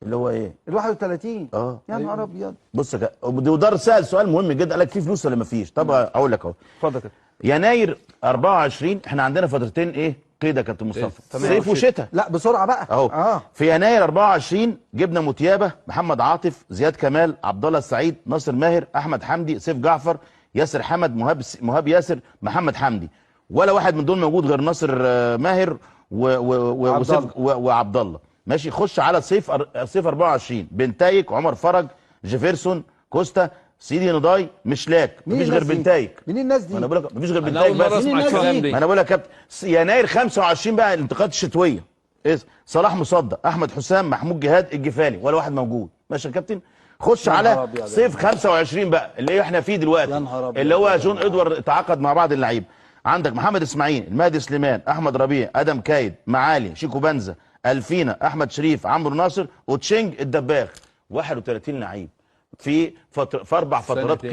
اللي هو ايه؟ ال 31. يا نهار ابيض. بص كده، ودار سأل سؤال مهم جدا، قال لك في فلوس ولا ما فيش؟ طب اقول لك اهو. اتفضل كده. يناير 24 احنا عندنا فترتين ايه؟ قيد يا كابتن مصطفى، صيف وشتاء. لا بسرعه بقى اهو. في يناير 24 جبنا متيابه، محمد عاطف، زياد كمال، عبد الله السعيد، ناصر ماهر، احمد حمدي، سيف جعفر، ياسر حمد، مهاب ياسر، محمد حمدي. ولا واحد من دول موجود غير ناصر ماهر وعبد الله. ماشي. خش على صيف 24 بنتايك، عمر فرج، جيفرسون، كوستا، سيدي نضاي، مشلاك. مفيش غير بنتايك. مين الناس دي؟ ما انا بقول لك مفيش غير بنتايك بس. ما انا بقول لك يا كابتن، يناير 25 بقى الانتقالات الشتويه. ايه؟ صلاح مصدق، احمد حسام، محمود جهاد، الجفالي. ولا واحد موجود. ماشي يا كابتن. خش على صيف 25 بقى اللي احنا فيه دلوقتي، اللي هو جون ادوارد تعاقد مع بعض اللعيبه. عندك محمد اسماعيل، المهدي سليمان، احمد ربيع، ادم كايد، معالي، شيكو بنزا، الفينا، احمد شريف، عمرو ناصر، وتشينج الدباغ. 31 لعيب في 4 فترات قيد.